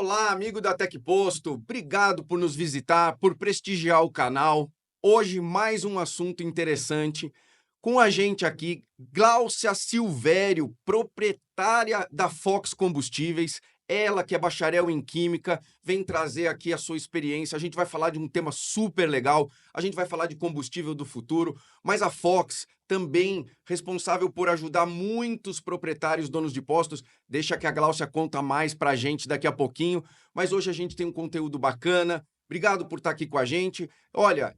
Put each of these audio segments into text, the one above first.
Olá, amigo da TecPosto. Obrigado por nos visitar, por prestigiar o canal. Hoje, mais um assunto interessante. Com a gente aqui, Gláucia Silvério, proprietária da Fox Combustíveis. Ela que é bacharel em Química, vem trazer aqui a sua experiência. A gente vai falar de um tema super legal. A gente vai falar de combustível do futuro. Mas a Fox também responsável por ajudar muitos proprietários, donos de postos. Deixa que a Gláucia conta mais pra gente daqui a pouquinho. Mas hoje a gente tem um conteúdo bacana. Obrigado por estar aqui com a gente. Olha,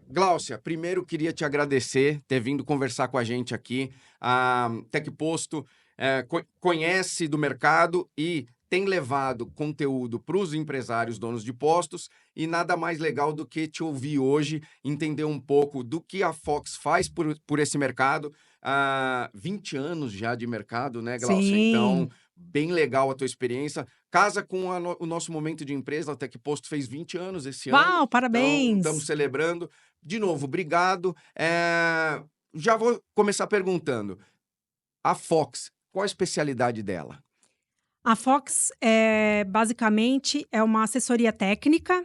Gláucia, primeiro queria te agradecer ter vindo conversar com a gente aqui. A TecPosto conhece do mercado e tem levado conteúdo para os empresários, donos de postos, e nada mais legal do que te ouvir hoje, entender um pouco do que a Fox faz por esse mercado. 20 anos já de mercado, né, Gláucia? Então, Sim. bem legal a tua experiência. Casa com o nosso momento de empresa, a TecPosto fez 20 anos esse ano, Uau, então estamos parabéns! celebrando. De novo, obrigado. Já vou começar perguntando, a Fox, qual a especialidade dela? A Fox, basicamente, é uma assessoria técnica.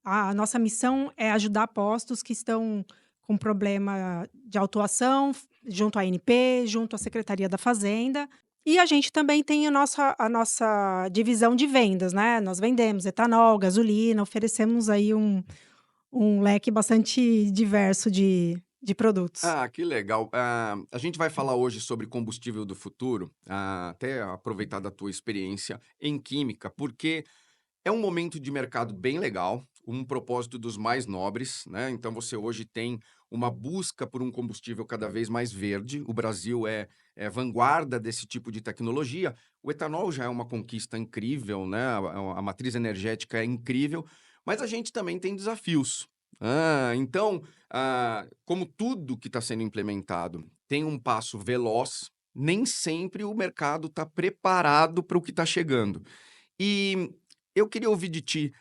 A nossa missão é ajudar postos que estão com problema de autuação, junto à ANP, junto à Secretaria da Fazenda. E a gente também tem a nossa divisão de vendas, né. Nós vendemos etanol, gasolina, oferecemos aí um leque bastante diverso de produtos. Ah, que legal. A gente vai falar hoje sobre combustível do futuro, até aproveitar da tua experiência em química, porque é um momento de mercado bem legal, um propósito dos mais nobres, né? Então você hoje tem uma busca por um combustível cada vez mais verde. O Brasil é vanguarda desse tipo de tecnologia. O etanol já é uma conquista incrível, né? A matriz energética é incrível, mas a gente também tem desafios. Então, como tudo que está sendo implementado tem um passo veloz, nem sempre o mercado está preparado para o que está chegando. E eu queria ouvir de ti,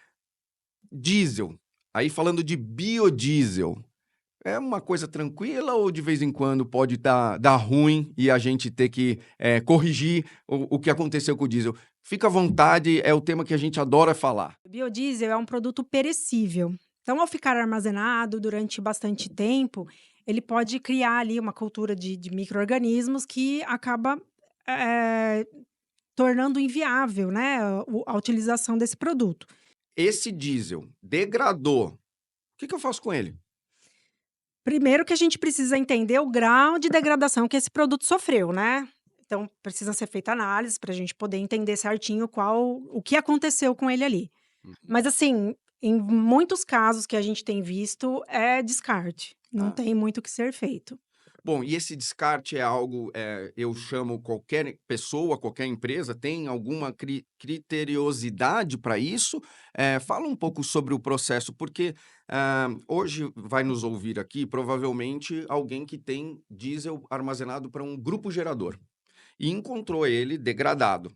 diesel, aí falando de biodiesel, é uma coisa tranquila ou de vez em quando pode dar ruim e a gente ter que corrigir o que aconteceu com o diesel? Fica à vontade, é o tema que a gente adora falar. O biodiesel é um produto perecível. Então, ao ficar armazenado durante bastante tempo, ele pode criar ali uma cultura de micro-organismos que acaba, eh, tornando inviável, né, a utilização desse produto. Esse diesel degradou, o que que eu faço com ele? Primeiro que a gente precisa entender o grau de degradação que esse produto sofreu, né. Então, precisa ser feita análise para a gente poder entender certinho o que aconteceu com ele ali. Uhum. Mas assim, em muitos casos que a gente tem visto, é descarte, não Ah. tem muito o que ser feito. Bom, e esse descarte é algo, eu chamo qualquer pessoa, qualquer empresa, tem alguma criteriosidade para isso? Fala um pouco sobre o processo, porque, hoje vai nos ouvir aqui, provavelmente, alguém que tem diesel armazenado para um grupo gerador e encontrou ele degradado.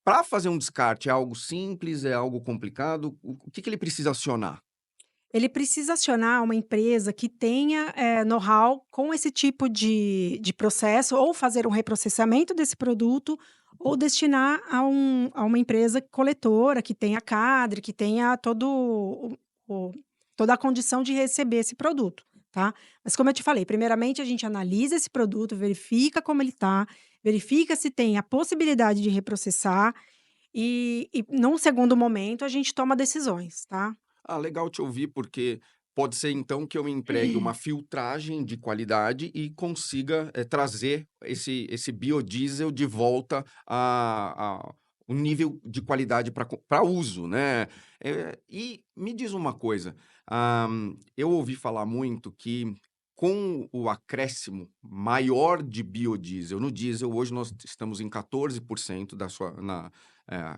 Para fazer um descarte é algo simples, é algo complicado? O que que ele precisa acionar? Ele precisa acionar uma empresa que tenha, know-how com esse tipo de processo, ou fazer um reprocessamento desse produto, ou destinar a uma empresa coletora que tenha cadre, que tenha o toda a condição de receber esse produto, tá. Mas como eu te falei, primeiramente a gente analisa esse produto, verifica como ele tá, verifica se tem a possibilidade de reprocessar, e num segundo momento a gente toma decisões, tá. Ah, legal te ouvir, porque pode ser então que eu empregue uma filtragem de qualidade e consiga, trazer esse biodiesel de volta a um nível de qualidade para uso, né. E me diz uma coisa, eu ouvi falar muito que com o acréscimo maior de biodiesel no diesel, hoje nós estamos em 14% da sua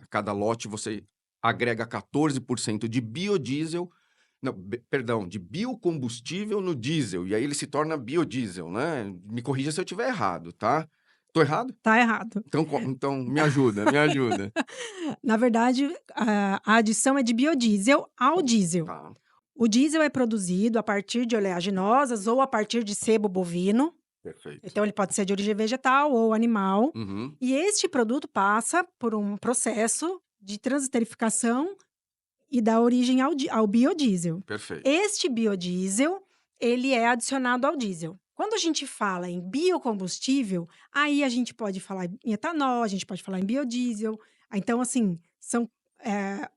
cada lote você agrega 14% de biodiesel, não, perdão, de biocombustível no diesel, e aí ele se torna biodiesel, né. Me corrija se eu estiver errado, tá. Tô errado? Tá errado. Então me ajuda, me ajuda. Na verdade, a adição é de biodiesel ao diesel. Tá, O diesel é produzido a partir de oleaginosas ou a partir de sebo bovino, Perfeito. Então ele pode ser de origem vegetal ou animal, Uhum. e este produto passa por um processo de transesterificação e dá origem ao biodiesel. Perfeito. Este biodiesel, ele é adicionado ao diesel. Quando a gente fala em biocombustível, aí a gente pode falar em etanol, a gente pode falar em biodiesel. Então, assim,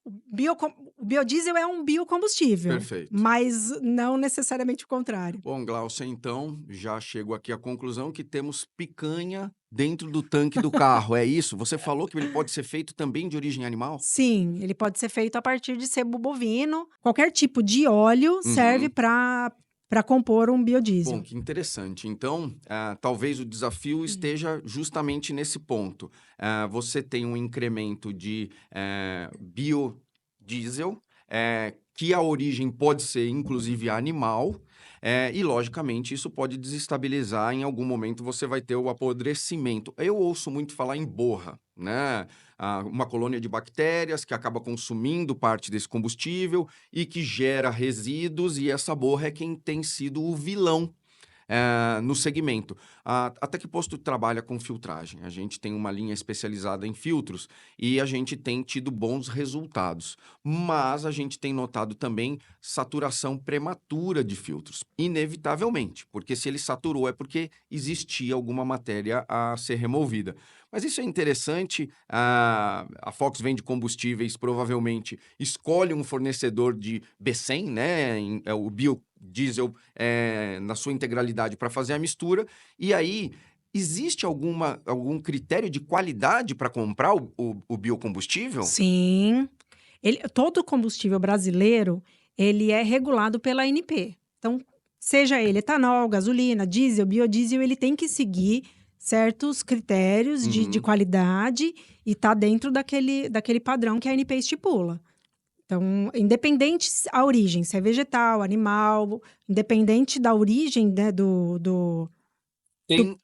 o biodiesel é um biocombustível, Perfeito. mas não necessariamente o contrário. Bom, Glaucia, então já chego aqui à conclusão que temos picanha dentro do tanque do carro, é isso? Você falou que ele pode ser feito também de origem animal? Sim, ele pode ser feito a partir de sebo bovino. Qualquer tipo de óleo serve Uhum. para compor um Bom, biodiesel. que interessante. Então, talvez o desafio esteja justamente nesse ponto. Você tem um incremento de biodiesel, que a origem pode ser, inclusive, animal, e, logicamente, isso pode desestabilizar. Em algum momento, você vai ter o apodrecimento. Eu ouço muito falar em borra, né? Uma colônia de bactérias que acaba consumindo parte desse combustível e que gera resíduos, e essa borra é quem tem sido o vilão no segmento. Até que posto trabalha com filtragem? A gente tem uma linha especializada em filtros e a gente tem tido bons resultados, mas a gente tem notado também saturação prematura de filtros, inevitavelmente, porque se ele saturou é porque existia alguma matéria a ser removida. Mas isso é interessante. A Fox vende combustíveis, provavelmente escolhe um fornecedor de B100, né? O biodiesel na sua integralidade para fazer a mistura. E aí, existe algum critério de qualidade para comprar o biocombustível? Sim. Todo combustível brasileiro, ele é regulado pela ANP. Então, seja ele etanol, gasolina, diesel, biodiesel, ele tem que seguir certos critérios de Uhum. qualidade e tá dentro daquele padrão que a ANP estipula. Então, independente a origem, se é vegetal, animal, independente da origem, né, do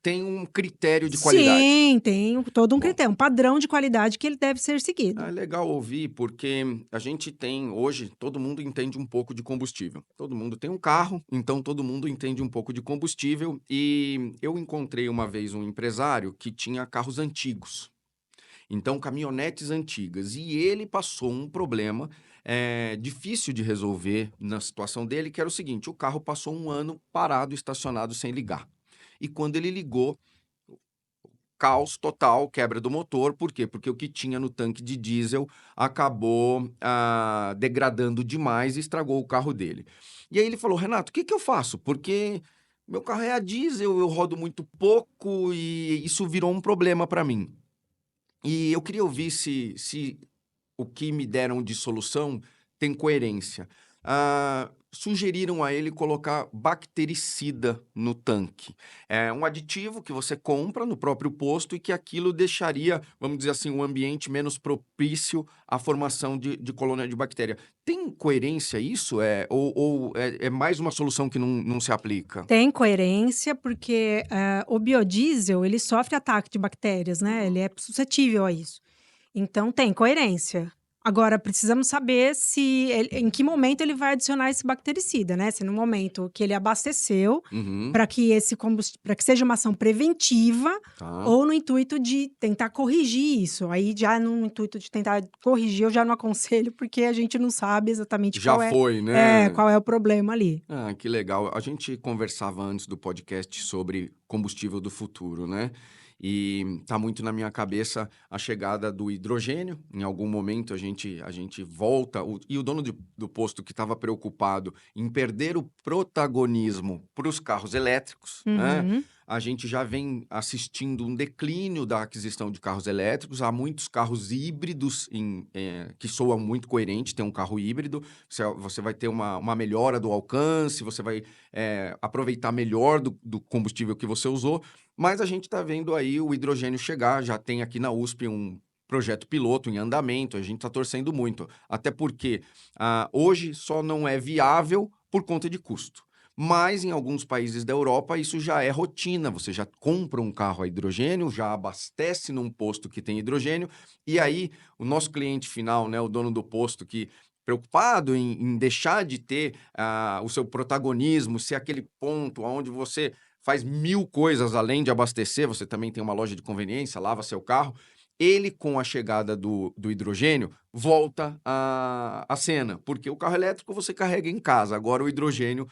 Tem um critério de qualidade. sim, tem todo um Bom, critério, um padrão de qualidade que ele deve ser seguido. é legal ouvir, porque a gente tem hoje, todo mundo entende um pouco de combustível. Todo mundo tem um carro, então todo mundo entende um pouco de combustível. E eu encontrei uma vez um empresário que tinha carros antigos. Então, caminhonetes antigas. E ele passou um problema difícil de resolver na situação dele, que era o seguinte: o carro passou um ano parado, estacionado, sem ligar. E quando ele ligou, caos total, quebra do motor. Por quê? Porque o que tinha no tanque de diesel acabou degradando demais e estragou o carro dele. E aí ele falou: Renato, o que eu faço? Porque meu carro é a diesel, eu rodo muito pouco e isso virou um problema para mim. E eu queria ouvir se o que me deram de solução tem coerência. Sugeriram a ele colocar bactericida no tanque. É um aditivo que você compra no próprio posto e que aquilo deixaria, vamos dizer assim, um ambiente menos propício à formação de colônia de bactéria. Tem coerência isso? Ou é mais uma solução que não se aplica? Tem coerência, porque, o biodiesel, ele sofre ataque de bactérias, né, ele é suscetível a isso. Então tem coerência. Agora precisamos saber se em que momento ele vai adicionar esse bactericida, né, se no momento que ele abasteceu, Uhum, para que para que seja uma ação preventiva, tá. ou no intuito de tentar corrigir isso. Aí já no intuito de tentar corrigir, eu já não aconselho, porque a gente não sabe exatamente Já foi, né? qual é o problema ali. Que legal. A gente conversava antes do podcast sobre combustível do futuro, né? E tá muito na minha cabeça a chegada do hidrogênio. Em algum momento a gente volta. E o dono do posto que estava preocupado em perder o protagonismo para os carros elétricos, né? Uhum. A gente já vem assistindo um declínio da aquisição de carros elétricos. Há muitos carros híbridos que soam muito coerente ter um carro híbrido. Você vai ter uma melhora do alcance, você vai aproveitar melhor do combustível que você usou, mas a gente está vendo aí o hidrogênio chegar. Já tem aqui na USP um projeto piloto em andamento, a gente está torcendo muito, até porque hoje só não é viável por conta de custo. Mas em alguns países da Europa isso já é rotina, você já compra um carro a hidrogênio, já abastece num posto que tem hidrogênio, e aí o nosso cliente final, né, o dono do posto que preocupado em deixar de ter o seu protagonismo, ser aquele ponto onde você faz 1000 coisas além de abastecer, você também tem uma loja de conveniência, lava seu carro. Ele, com a chegada do hidrogênio, volta à cena, porque o carro elétrico você carrega em casa, agora o hidrogênio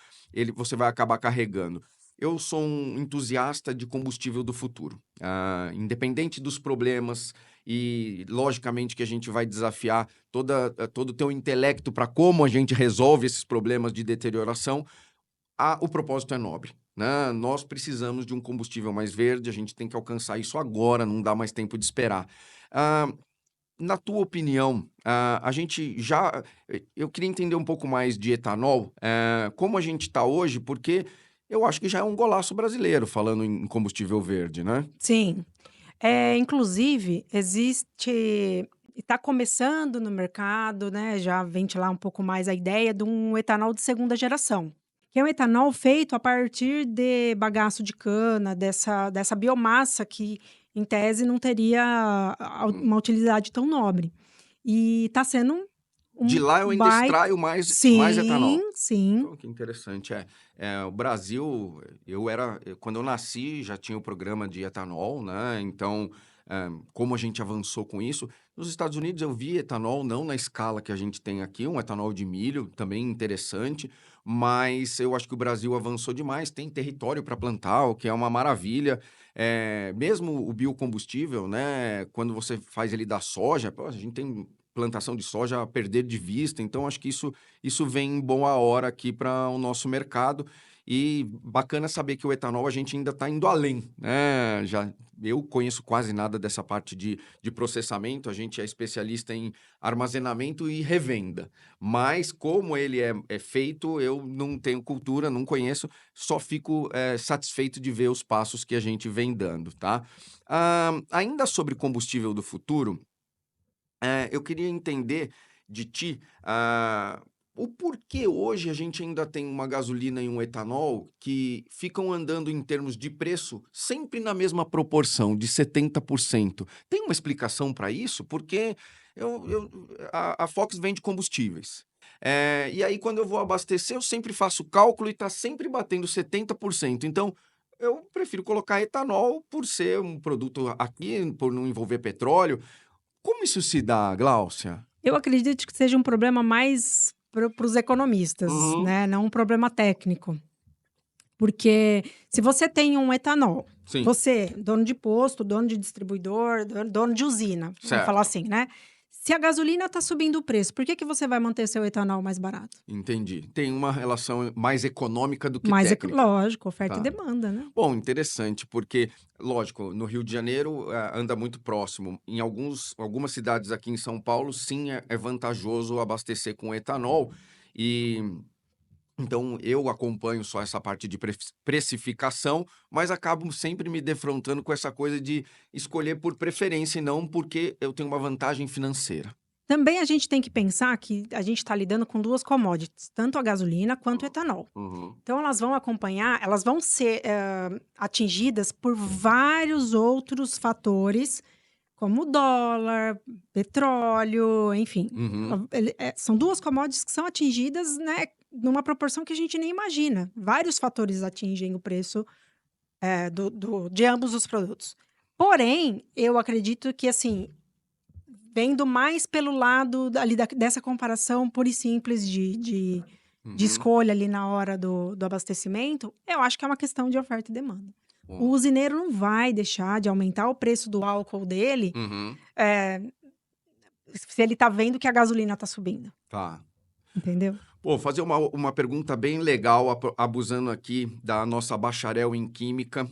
você vai acabar carregando. Eu sou um entusiasta de combustível do futuro. Independente dos problemas, e logicamente que a gente vai desafiar todo o teu intelecto para como a gente resolve esses problemas de deterioração, o propósito é nobre, né? Nós precisamos de um combustível mais verde, a gente tem que alcançar isso agora, não dá mais tempo de esperar. Ah, Na tua opinião, a gente já. Eu queria entender um pouco mais de etanol, como a gente está hoje, porque eu acho que já é um golaço brasileiro falando em combustível verde, né? Sim. Inclusive, existe está começando no mercado, né, já ventilar um pouco mais a ideia de um etanol de segunda geração, que é um etanol feito a partir de bagaço de cana, dessa biomassa que, em tese, não teria Hum. uma utilidade tão nobre. E está sendo De um lá eu ainda baita. extraio mais Sim, etanol. sim. Pô, que interessante. O Brasil, quando eu nasci, já tinha o programa de etanol, né? Então, como a gente avançou com isso, nos Estados Unidos eu vi etanol não na escala que a gente tem aqui, um etanol de milho, também interessante, mas eu acho que o Brasil avançou demais, tem território para plantar, o que é uma maravilha. Mesmo o biocombustível, né? Quando você faz ele da soja, pô, a gente tem plantação de soja a perder de vista, então acho que isso vem em boa hora aqui para o nosso mercado. E bacana saber que o etanol a gente ainda está indo além, né? Eu conheço quase nada dessa parte de processamento, a gente é especialista em armazenamento e revenda. Mas como ele é feito, eu não tenho cultura, não conheço, só fico satisfeito de ver os passos que a gente vem dando, tá? Ainda sobre combustível do futuro, eu queria entender de ti, o porquê hoje a gente ainda tem uma gasolina e um etanol que ficam andando em termos de preço sempre na mesma proporção, de 70%. Tem uma explicação para isso? Porque a Fox vende combustíveis. E aí, quando eu vou abastecer, eu sempre faço o cálculo e está sempre batendo 70%. Então, eu prefiro colocar etanol por ser um produto aqui, por não envolver petróleo. Como isso se dá, Gláucia? Eu acredito que seja um problema mais para os economistas, Uhum. né, não um problema técnico. Porque se você tem um etanol, Sim, você, dono de posto, dono de distribuidor, dono de usina, vamos falar certo. assim, né? Se a gasolina está subindo o preço, por que que você vai manter seu etanol mais barato? Entendi. Tem uma relação mais econômica do que técnica, Lógico, oferta e tá. demanda, né? Bom, interessante, porque, lógico, no Rio de Janeiro, anda muito próximo. Em algumas cidades aqui em São Paulo, sim, é vantajoso abastecer com etanol. E então eu acompanho só essa parte de precificação, mas acabo sempre me defrontando com essa coisa de escolher por preferência e não porque eu tenho uma vantagem financeira. Também a gente tem que pensar que a gente está lidando com 2 commodities, tanto a gasolina quanto o etanol. Uhum. Então elas vão ser, atingidas por vários outros fatores, como o dólar, petróleo, enfim. Uhum. São 2 commodities que são atingidas, né, numa proporção que a gente nem imagina. Vários fatores atingem o preço, de ambos os produtos. Porém, eu acredito que, assim, vendo mais pelo lado ali dessa comparação pura e simples de Uhum. escolha ali na hora do abastecimento, eu acho que é uma questão de oferta e demanda. O Bom. usineiro não vai deixar de aumentar o preço do álcool dele, Uhum. eh, se ele tá vendo que a gasolina tá subindo, Tá. entendeu? Pô, fazer uma pergunta bem legal, abusando aqui da nossa bacharel em química.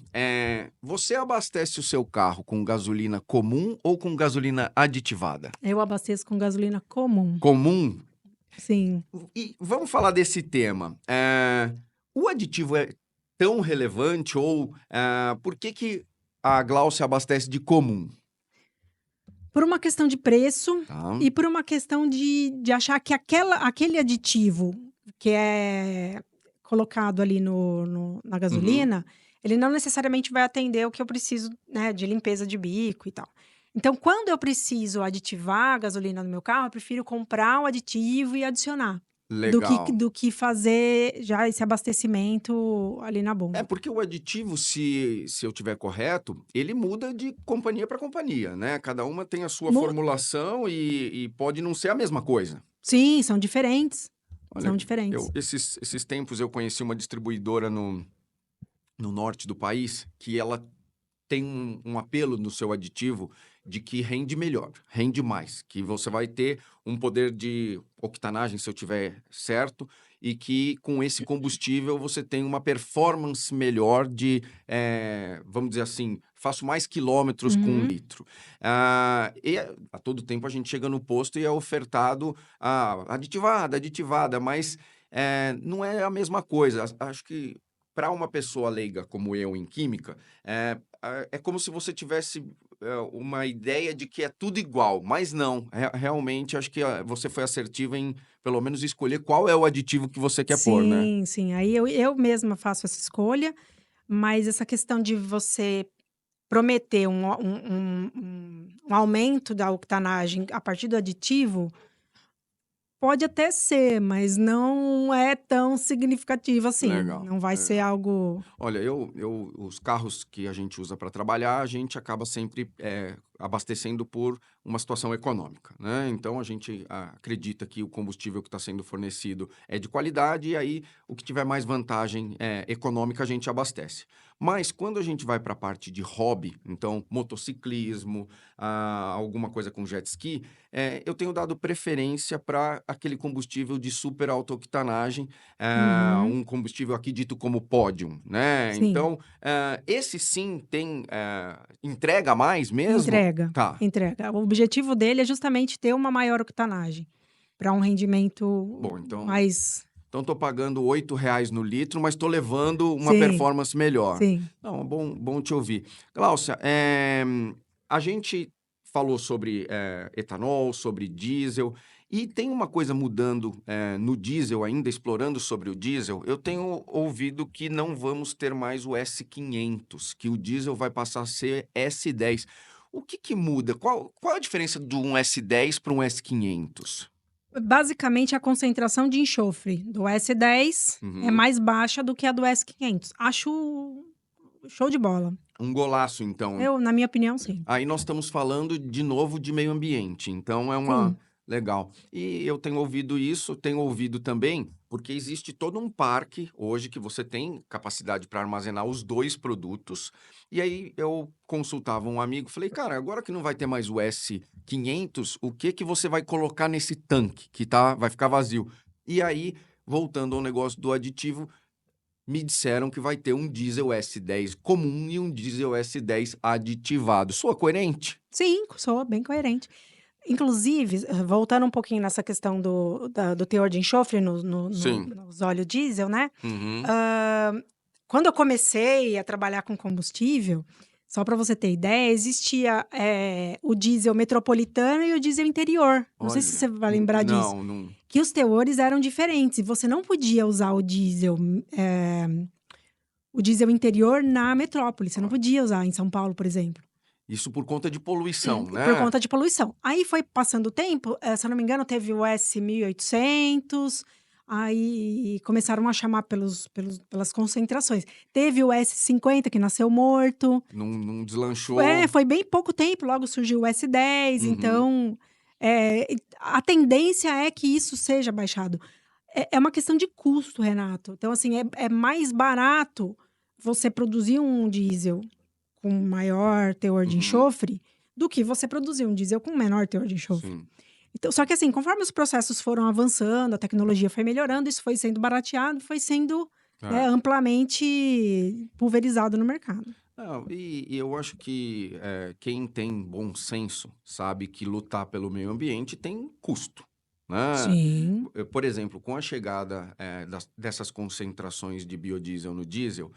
Você abastece o seu carro com gasolina comum ou com gasolina aditivada? Eu abasteço com gasolina comum, Comum? sim. E vamos falar desse tema. O aditivo é tão relevante ou por que a Gláucia abastece de comum? Por uma questão de preço Tá? e por uma questão de achar que aquele aditivo que é colocado ali na Uhum. gasolina, ele não necessariamente vai atender o que eu preciso, né, de limpeza de bico e tal. Então, quando eu preciso aditivar a gasolina no meu carro, eu prefiro comprar o aditivo e adicionar. Legal. do que fazer já esse abastecimento ali na É bomba. porque o aditivo, se eu tiver correto, ele muda de companhia para companhia, né? Cada uma tem a sua Mu formulação e pode não ser a mesma coisa. Sim, são diferentes, Olha, são diferentes. esses tempos eu conheci uma distribuidora no norte do país que ela tem um apelo no seu aditivo de que rende melhor, rende mais, que você vai ter um poder de octanagem, se eu tiver certo, e que com esse combustível você tem uma performance melhor de, vamos dizer assim, faço mais quilômetros com um Uhum. litro. E a todo tempo a gente chega no posto e é ofertado aditivada, mas não é a mesma coisa. Acho que para uma pessoa leiga como eu em química, é como se você tivesse uma ideia de que é tudo igual, mas não. Realmente, acho que você foi assertiva em, pelo menos, escolher qual é o aditivo que você quer pôr, né? Sim, sim. Aí eu mesma faço essa escolha, mas essa questão de você prometer um aumento da octanagem a partir do aditivo, pode até ser, mas não é tão significativo assim, Legal, não vai ser legal. algo Olha, os carros que a gente usa para trabalhar, a gente acaba sempre abastecendo por uma situação econômica, né? Então a gente acredita que o combustível que está sendo fornecido é de qualidade e aí o que tiver mais vantagem econômica a gente abastece. Mas quando a gente vai para a parte de hobby, então motociclismo, alguma coisa com jet ski, eu tenho dado preferência para aquele combustível de super alta octanagem, uhum, um combustível aqui dito como pódium, né? sim, Então, esse sim tem entrega mais mesmo? entrega, Tá. entrega. O objetivo dele é justamente ter uma maior octanagem, para um rendimento Bom, mais então tô pagando R$ 8 no litro, mas tô levando uma sim, performance melhor. sim. Não, é bom te ouvir. Gláucia, a gente falou sobre etanol, sobre diesel, e tem uma coisa mudando no diesel ainda, explorando sobre o diesel. Eu tenho ouvido que não vamos ter mais o S500, que o diesel vai passar a ser S10. O que que muda? Qual a diferença de um S10 para um S500? Basicamente, a concentração de enxofre do S10 é Uhum. mais baixa do que a do S500. Acho show de bola. Um golaço, então. Na minha opinião, sim. Aí nós estamos falando de novo de meio ambiente, então é uma Sim. legal. E eu tenho ouvido isso, tenho ouvido também, porque existe todo um parque hoje que você tem capacidade para armazenar os dois produtos. E aí eu consultava um amigo, falei, cara, agora que não vai ter mais o S500, o que que você vai colocar nesse tanque que vai ficar vazio? E aí, voltando ao negócio do aditivo, me disseram que vai ter um diesel S10 comum e um diesel S10 aditivado. Soa coerente? Sim, sou bem coerente. Inclusive, voltando um pouquinho nessa questão do teor de enxofre Sim. nos óleo diesel, né, Uhum. hã, quando eu comecei a trabalhar com combustível, só para você ter ideia, existia, o diesel metropolitano e o diesel interior. Não sei se você Olha, vai lembrar disso. não, não. Que os teores eram diferentes e você não podia usar o diesel interior na metrópole, você não Ó, podia usar em São Paulo, por exemplo. isso por conta de poluição, Por né? conta de poluição. Aí foi passando o tempo, se eu não me engano, teve o S1800, aí começaram a chamar pelas concentrações. Teve o S50 que nasceu morto. Não deslanchou. Foi bem pouco tempo, logo surgiu o S10, Uhum. então, a tendência é que isso seja baixado. É uma questão de custo, Renato. Então, assim, é mais barato você produzir um diesel com maior teor de Uhum. enxofre, do que você produzir um diesel com menor teor de enxofre. Sim. Então, só que assim, conforme os processos foram avançando, a tecnologia foi melhorando, isso foi sendo barateado, foi sendo, né, É. amplamente pulverizado no mercado. Não, e eu acho que quem tem bom senso sabe que lutar pelo meio ambiente tem custo, né? Sim. Por exemplo, com a chegada dessas concentrações de biodiesel no diesel,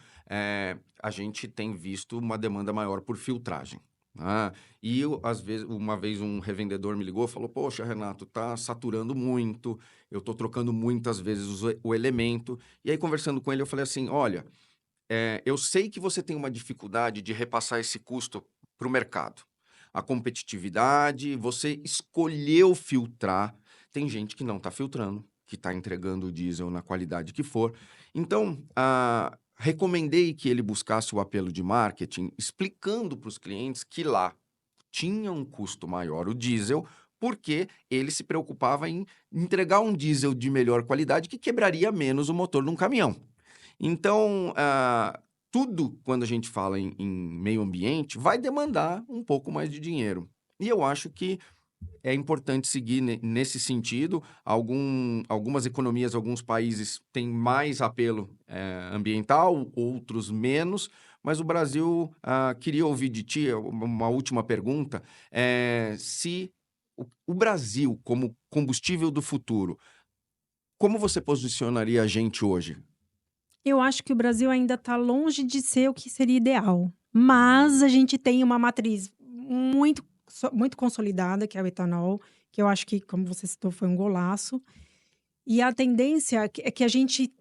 a gente tem visto uma demanda maior por filtragem. Né? E às vezes, uma vez um revendedor me ligou e falou: Poxa, Renato, tá saturando muito, eu tô trocando muitas vezes o elemento. E aí, conversando com ele, eu falei assim: Olha. Eu sei que você tem uma dificuldade de repassar esse custo para o mercado. A competitividade, você escolheu filtrar. Tem gente que não está filtrando. que está entregando o diesel na qualidade que for. Então, recomendei que ele buscasse o apelo de marketing, explicando para os clientes que lá tinha um custo maior o diesel, porque ele se preocupava em entregar um diesel de melhor qualidade que quebraria menos o motor de um caminhão. Então, tudo, quando a gente fala em meio ambiente, vai demandar um pouco mais de dinheiro. E eu acho que é importante seguir nesse sentido. Algumas economias, alguns países têm mais apelo ambiental, outros menos, mas o Brasil, queria ouvir de ti uma última pergunta, se o Brasil, como combustível do futuro, como você posicionaria a gente hoje? Eu acho que o Brasil ainda está longe de ser o que seria ideal, Uhum. mas a gente tem uma matriz muito consolidada, que é o etanol, que eu acho que, como você citou, foi um golaço. E a tendência é que a gente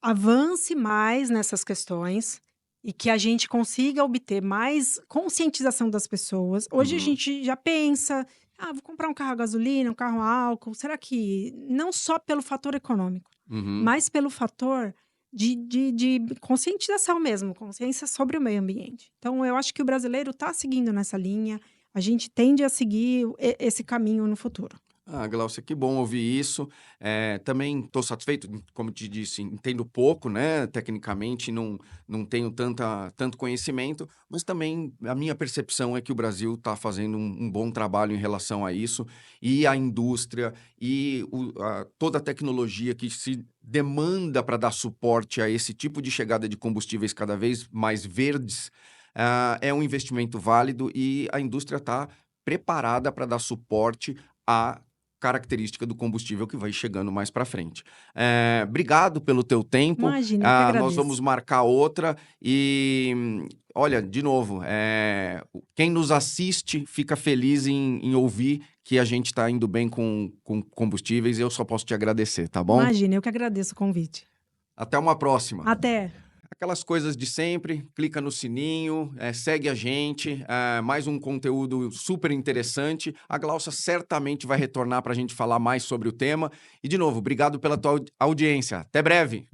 avance mais nessas questões e que a gente consiga obter mais conscientização das pessoas. Hoje a Uhum. gente já pensa: "Ah, vou comprar um carro a gasolina, um carro a álcool", será que não só pelo fator econômico, Uhum. mas pelo fator de conscientização mesmo, consciência sobre o meio ambiente. Então eu acho que o brasileiro está seguindo nessa linha, a gente tende a seguir esse caminho no futuro. Glaucia, que bom ouvir isso. Também estou satisfeito, como te disse, entendo pouco, né? Tecnicamente, não tenho tanto conhecimento, mas também a minha percepção é que o Brasil está fazendo um bom trabalho em relação a isso, e a indústria e toda a tecnologia que se demanda para dar suporte a esse tipo de chegada de combustíveis cada vez mais verdes, é um investimento válido e a indústria está preparada para dar suporte à característica do combustível que vai chegando mais para frente. Obrigado pelo teu tempo. Imagina, eu que Nós vamos agradeço. marcar outra e, olha, de novo, quem nos assiste fica feliz em ouvir que a gente está indo bem com combustíveis. Eu só posso te agradecer, tá bom? Imagina, eu que agradeço o convite. Até uma próxima. Até. Aquelas coisas de sempre, clica no sininho, segue a gente, mais um conteúdo super interessante. A Glaucia certamente vai retornar para a gente falar mais sobre o tema. E, de novo, obrigado pela tua audiência. Até breve!